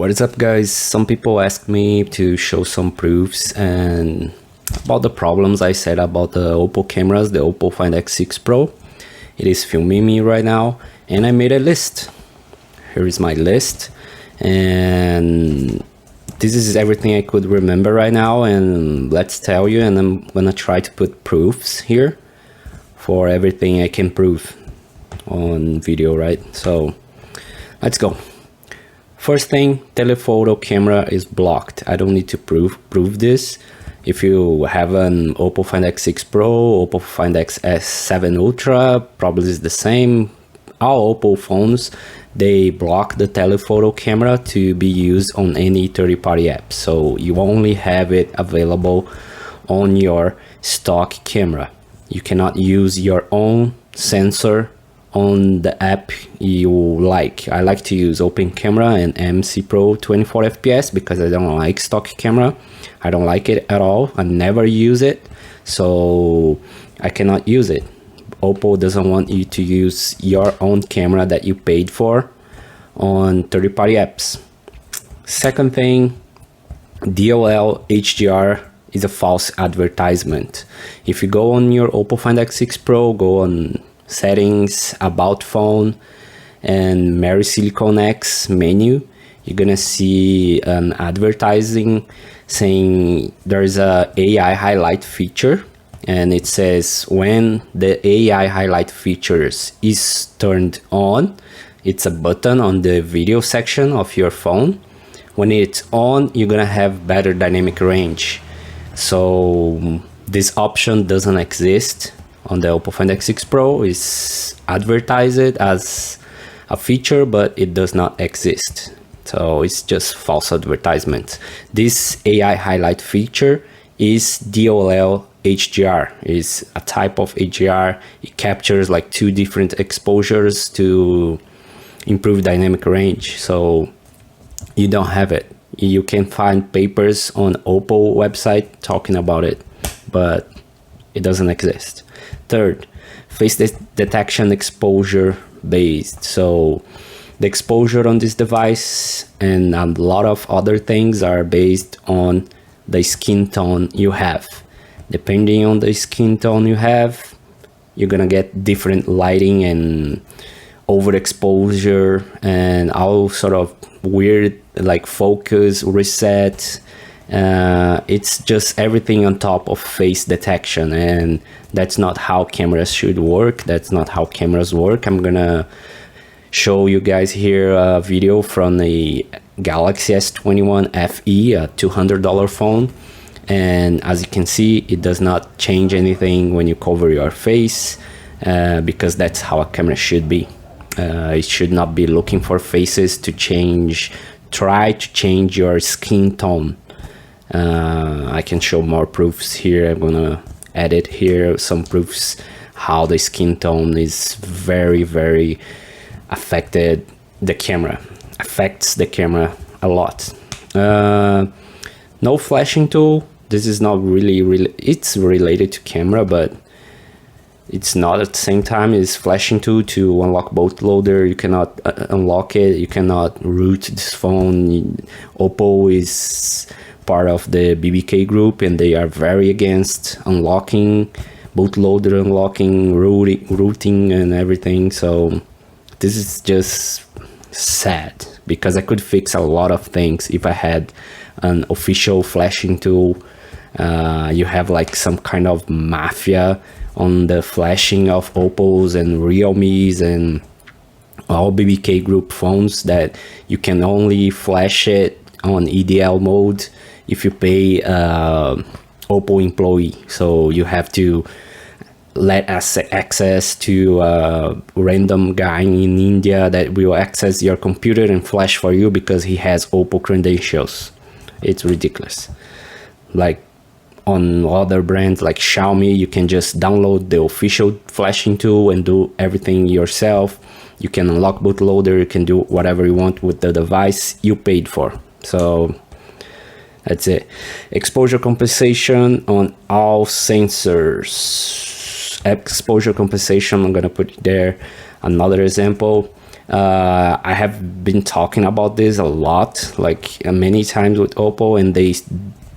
What is up, guys? Some people asked me to show some proofs and about the problems I said about the Oppo cameras, the Oppo Find X6 Pro. It is filming me right now and I made a list. Here is my list and this is everything I could remember right now, and let's tell you, and I'm gonna try to put proofs here for everything I can prove on video, right? So let's go. First thing, telephoto camera is blocked. I don't need to prove this. If you have an Oppo Find X6 Pro, Oppo Find X7 Ultra, probably is the same. All Oppo phones, they block the telephoto camera to be used on any third-party app. So you only have it available on your stock camera. You cannot use your own sensor on the app you like. I like to use Open Camera and MC Pro 24 FPS because I don't like stock camera. I don't like it at all. I never use it, so I cannot use it. Oppo doesn't want you to use your own camera that you paid for on third-party apps. Second thing, DOL HDR is a false advertisement. If you go on your Oppo Find X6 Pro, go on settings, about phone, and Marry Silicon X menu, you're gonna see an advertising saying there's a AI highlight feature, and it says when the AI highlight features is turned on, it's a button on the video section of your phone. When it's on, you're gonna have better dynamic range. So this option doesn't exist on the Oppo Find X6 Pro. Is advertised as a feature, but it does not exist. So it's just false advertisement. This AI highlight feature is DOL HDR. Is a type of HDR. It captures like 2 different exposures to improve dynamic range. So you don't have it. You can find papers on Oppo website talking about it, but it doesn't exist. Third, face detection exposure based. So the exposure on this device and a lot of other things are based on the skin tone you have. Depending on the skin tone you have, you're gonna get different lighting and overexposure and all sort of weird like focus reset. It's just everything on top of face detection, and that's not how cameras should work. That's not how cameras work. I'm gonna show you guys here a video from the Galaxy S21 FE, a $200 phone, and as you can see, it does not change anything when you cover your face, because that's how a camera should be. It should not be looking for faces to try to change your skin tone. I can show more proofs here. I'm gonna edit here some proofs how the skin tone is very affects the camera a lot. No flashing tool. This is not really it's related to camera, but it's not at the same time. It's flashing tool to unlock bootloader. You cannot unlock it. You cannot root this phone. Oppo is part of the BBK group, and they are very against unlocking bootloader, unlocking rooting and everything. So this is just sad because I could fix a lot of things if I had an official flashing tool. You have like some kind of mafia on the flashing of Oppos and Realmes and all BBK group phones that you can only flash it on EDL mode if you pay Oppo employee. So you have to let us access to a random guy in India that will access your computer and flash for you because he has Oppo credentials. It's ridiculous. Like on other brands like Xiaomi, you can just download the official flashing tool and do everything yourself. You can unlock bootloader, you can do whatever you want with the device you paid for. So that's it. Exposure compensation on all sensors. Exposure compensation, I'm gonna put there another example. I have been talking about this a lot, like many times with Oppo, and they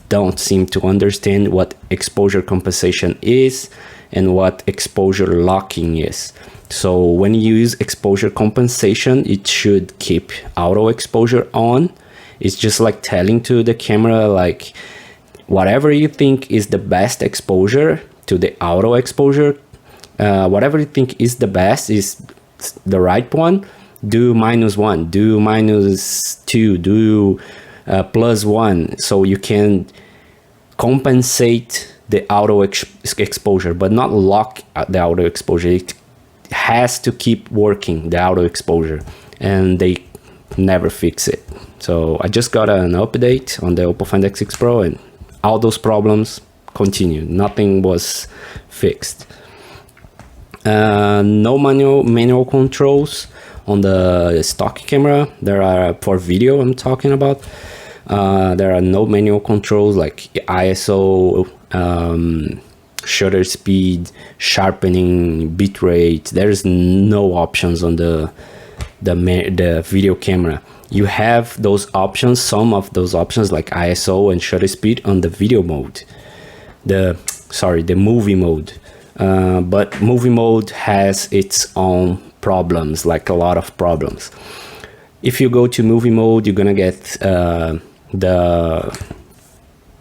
don't seem to understand what exposure compensation is and what exposure locking is. So when you use exposure compensation, it should keep auto exposure on. It's just like telling to the camera, like, whatever you think is the best exposure to the auto exposure, whatever you think is the best, is the right one, do -1, do -2, do +1, so you can compensate the auto exposure, but not lock the auto exposure. It has to keep working, the auto exposure, and they never fix it. So I just got an update on the Oppo Find X6 Pro, and all those problems continue. Nothing was fixed. No manual controls on the stock camera. There are, for video I'm talking about, there are no manual controls like ISO, shutter speed, sharpening, bitrate. There's no options on the video camera. You have those options, some of those options like ISO and shutter speed on the video mode, the movie mode. But movie mode has its own problems, like a lot of problems. If you go to movie mode, you're gonna get the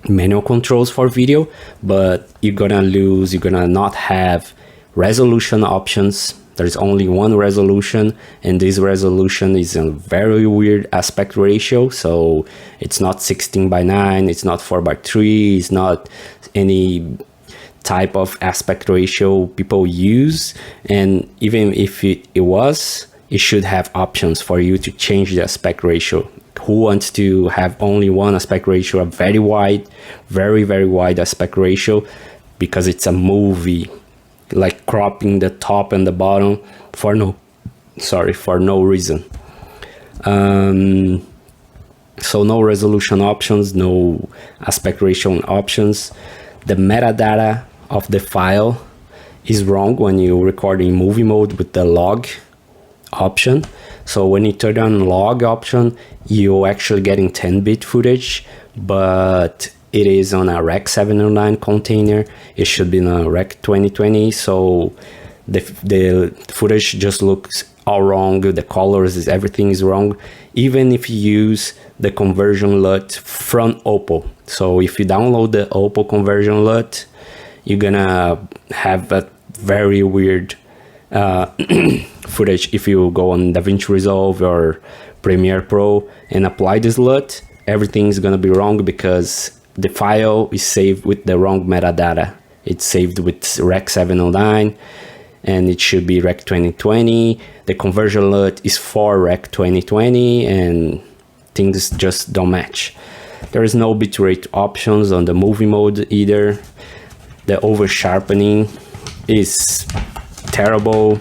manual controls for video, but you're gonna not have resolution options. There's only one resolution, and this resolution is a very weird aspect ratio. So it's not 16:9, it's not 4:3, it's not any type of aspect ratio people use. And even if it was, it should have options for you to change the aspect ratio. Who wants to have only one aspect ratio, a very wide, very wide aspect ratio, because it's a movie, like cropping the top and the bottom for no reason. So no resolution options, no aspect ratio options. The metadata of the file is wrong when you record in movie mode with the log option. So when you turn on log option, you're actually getting 10-bit footage, but it is on a Rec 709 container. It should be in a Rec 2020, so the footage just looks all wrong. The colors, everything is wrong, even if you use the conversion LUT from Oppo. So if you download the Oppo conversion LUT, you're gonna have a very weird footage. If you go on DaVinci Resolve or Premiere Pro and apply this LUT, everything is gonna be wrong because the file is saved with the wrong metadata. It's saved with Rec 709 and it should be Rec 2020. The conversion LUT is for Rec 2020 and things just don't match. There is no bitrate options on the movie mode either. The over sharpening is terrible.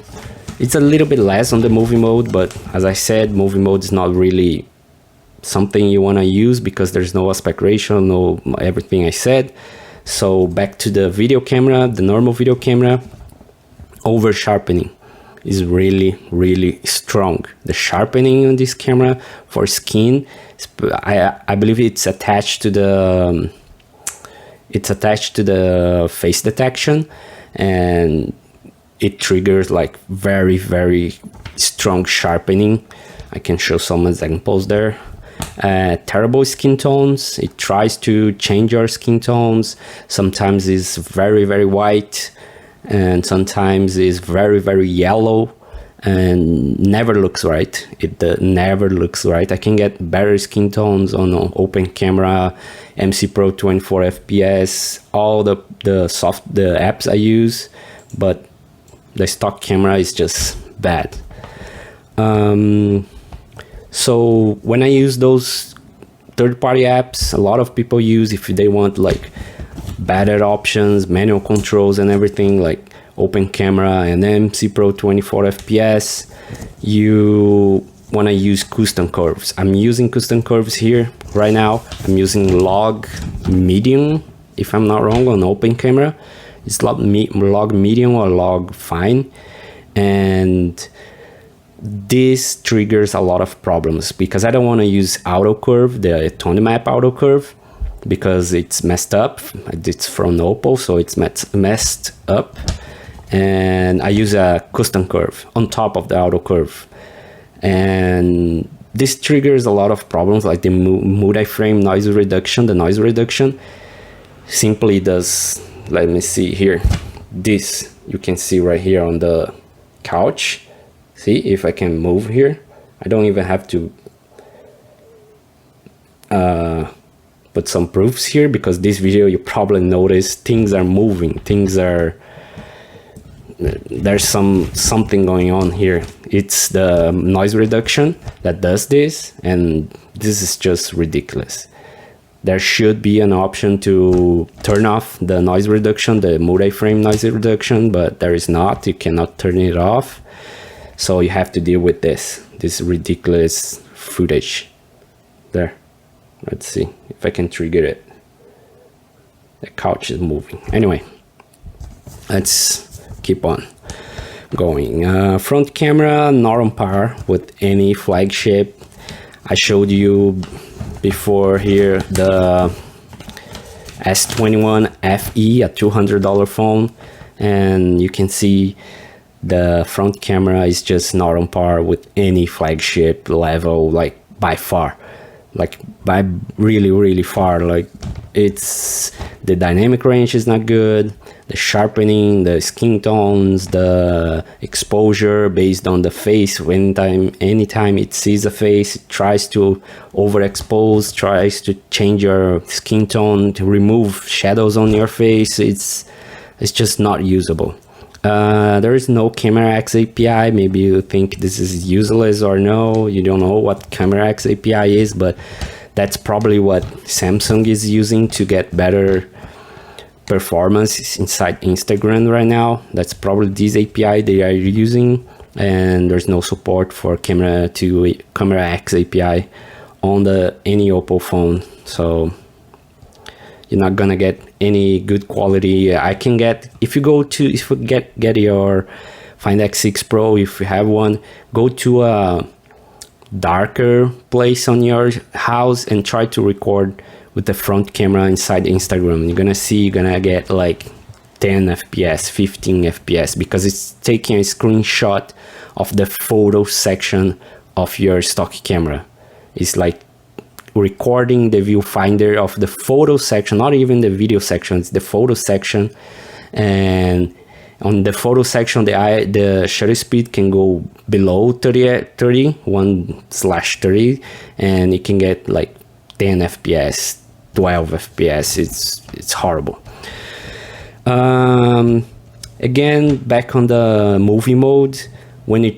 It's a little bit less on the movie mode, but as I said, movie mode is not really something you want to use because there's no aspect ratio, no everything I said. So back to the video camera, the normal video camera, over sharpening is really strong. The sharpening on this camera for skin, I believe it's attached to the face detection, and it triggers like very strong sharpening. I can show some examples there. Terrible skin tones. It tries to change your skin tones. Sometimes it's very white, and sometimes it's very yellow, and never looks right. It never looks right. I can get better skin tones on an open camera, MC Pro 24 FPS, all the apps I use, but the stock camera is just bad. So when I use those third-party apps, a lot of people use, if they want like better options, manual controls and everything, like open camera and MC Pro 24 FPS, you want to use custom curves. I'm using custom curves here right now. I'm using log medium, if I'm not wrong, on open camera. It's log medium or log fine. And this triggers a lot of problems because I don't want to use auto curve, the tone map auto curve, because it's messed up. It's from Oppo, so it's messed up, and I use a custom curve on top of the auto curve, and this triggers a lot of problems like the multi-frame noise reduction. The noise reduction simply does, let me see here, this you can see right here on the couch. See if I can move here. I don't even have to put some proofs here, because this video you probably notice things are moving, there's something going on here. It's the noise reduction that does this, and this is just ridiculous. There should be an option to turn off the noise reduction, the multi-frame noise reduction, but there is not. You cannot turn it off, so you have to deal with this ridiculous footage there. Let's see if I can trigger it. The couch is moving. Anyway, let's keep on going. Front camera, not on par with any flagship. I showed you before here the S21 FE, a $200 phone, and you can see the front camera is just not on par with any flagship level, like by far, like by really far. Like, it's the dynamic range is not good, the sharpening, the skin tones, the exposure based on the face. Anytime it sees a face, it tries to overexpose, tries to change your skin tone, to remove shadows on your face. It's just not usable. There is no Camera X API. Maybe you think this is useless, or no, you don't know what Camera X API is, but that's probably what Samsung is using to get better performance inside Instagram right now. That's probably this API they are using, and there's no support for Camera X API on any Oppo phone, so you're not gonna get any good quality. I can get, if you get your Find X6 Pro, if you have one, go to a darker place on your house and try to record with the front camera inside Instagram. You're gonna get like 10 FPS, 15 FPS, because it's taking a screenshot of the photo section of your stock camera. It's like recording the viewfinder of the photo section, not even the video section, it's the photo section. And on the photo section, the shutter speed can go below 1/30, and it can get like 10 FPS, 12 FPS. It's horrible. Again, back on the movie mode, when you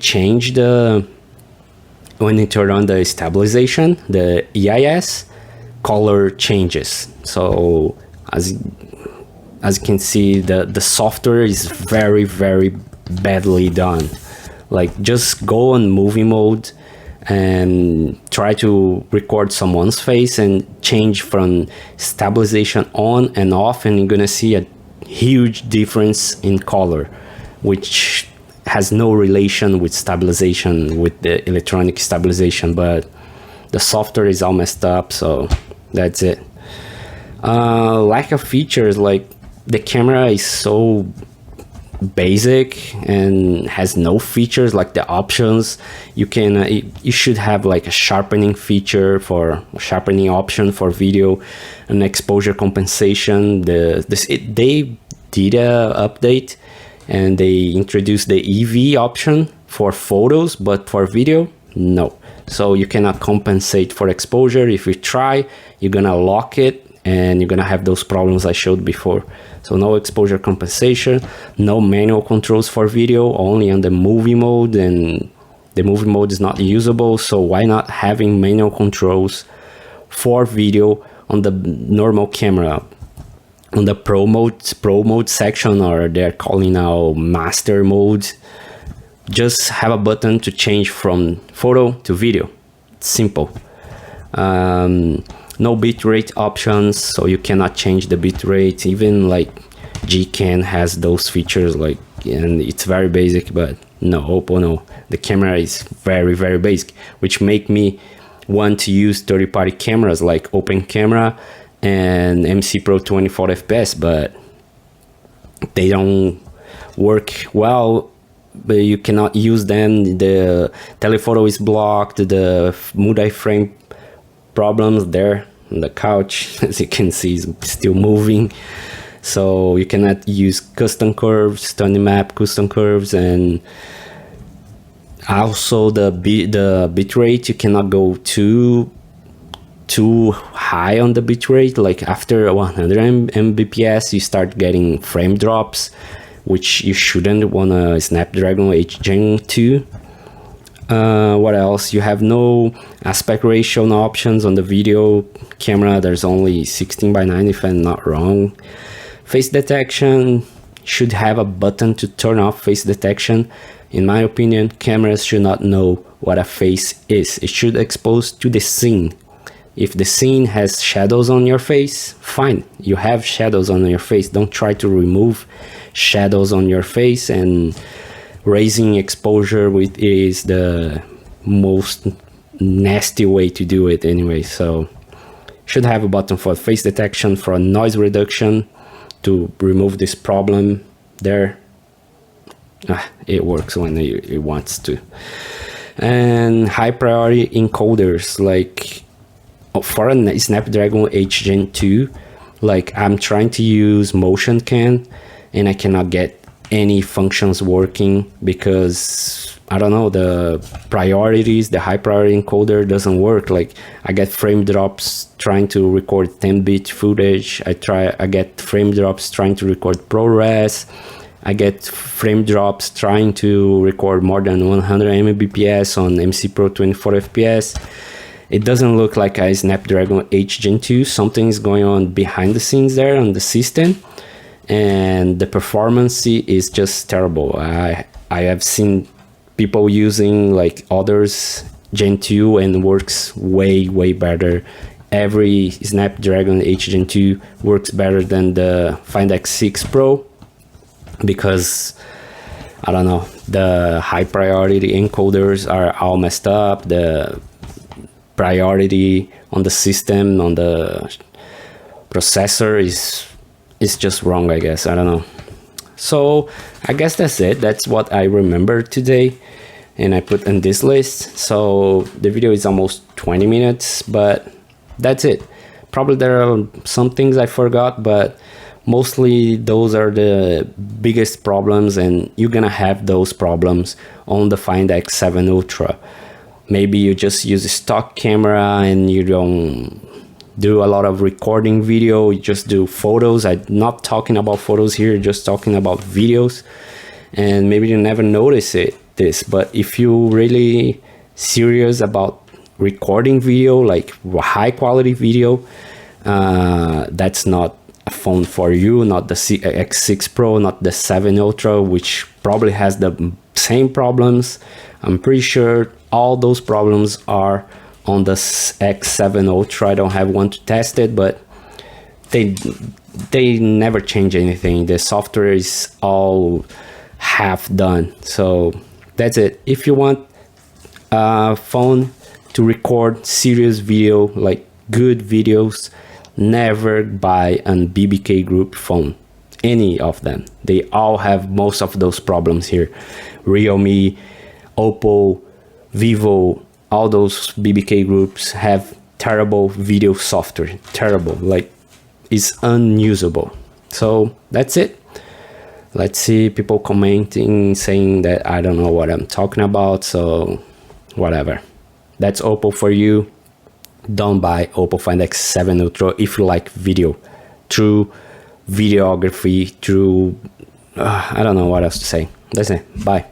turn on the stabilization, the EIS, color changes. So as you can see, the software is very badly done. Like, just go on movie mode and try to record someone's face and change from stabilization on and off, and you're gonna see a huge difference in color, which has no relation with stabilization, with the electronic stabilization, but the software is all messed up, so that's it. Lack of features, like the camera is so basic and has no features like the options. You should have like a sharpening option for video, an exposure compensation. They did a update and they introduced the EV option for photos, but for video, no. So you cannot compensate for exposure. If you try, you're gonna lock it and you're gonna have those problems I showed before. So no exposure compensation, no manual controls for video, only on the movie mode, and the movie mode is not usable. So why not having manual controls for video on the normal camera? On the pro mode section, or they're calling now master mode, just have a button to change from photo to video. It's simple. No bitrate options, so you cannot change the bitrate. Even like Gcam has those features, like, and it's very basic, but No, Oppo, no. The camera is very, very basic, which make me want to use third-party cameras like Open Camera and MC Pro 24 FPS, but they don't work well. But you cannot use them. The telephoto is blocked. The multi-frame problems there on the couch, as you can see, is still moving. So you cannot use custom curves, standard map custom curves, and also the bit rate. You cannot go too high on the bit rate. Like after 100 Mbps, you start getting frame drops, which you shouldn't want a Snapdragon 8 Gen 2. What else? You have no aspect ratio options on the video camera. There's only 16:9 if I'm not wrong. Face detection should have a button to turn off face detection. In my opinion, cameras should not know what a face is. It should expose to the scene. If the scene has shadows on your face, fine, you have shadows on your face. Don't try to remove shadows on your face, and raising exposure with is the most nasty way to do it anyway. So should have a button for face detection, for noise reduction, to remove this problem there. It works when it wants to. And high priority encoders, like for a Snapdragon 8 Gen 2, like I'm trying to use motion can and I cannot get any functions working because I don't know, the priorities, the high priority encoder doesn't work. Like I get frame drops trying to record 10-bit footage. I get frame drops trying to record ProRes. I get frame drops trying to record more than 100 Mbps on MC Pro 24 FPS. It doesn't look like a Snapdragon 8 Gen 2. Something is going on behind the scenes there on the system, and the performance is just terrible. I have seen people using like others Gen 2 and works way better. Every Snapdragon 8 Gen 2 works better than the Find X6 Pro because I don't know, the high priority encoders are all messed up. The priority on the system, on the processor is just wrong, I guess. I don't know. So I guess that's it. That's what I remember today and I put in this list. So the video is almost 20 minutes, but that's it. Probably there are some things I forgot, but mostly those are the biggest problems, and you're gonna have those problems on the Find X7 Ultra. Maybe you just use a stock camera and you don't do a lot of recording video, you just do photos. I'm not talking about photos here, just talking about videos, and maybe you never notice this, but if you really serious about recording video, like high quality video, that's not a phone for you. Not the X6 Pro, not the 7 Ultra, which probably has the same problems. I'm pretty sure all those problems are on the X7 Ultra. I don't have one to test it, but they never change anything. The software is all half done. So that's it. If you want a phone to record serious video, like good videos, never buy an BBK Group phone. Any of them. They all have most of those problems here. Realme, Oppo, Vivo, all those BBK groups have terrible video software. Terrible, like it's unusable. So that's it. Let's see people commenting saying that I don't know what I'm talking about, so whatever. That's Oppo for you. Don't buy Oppo Find X7 Ultra if you like video, true videography, true I don't know what else to say. That's it. Bye.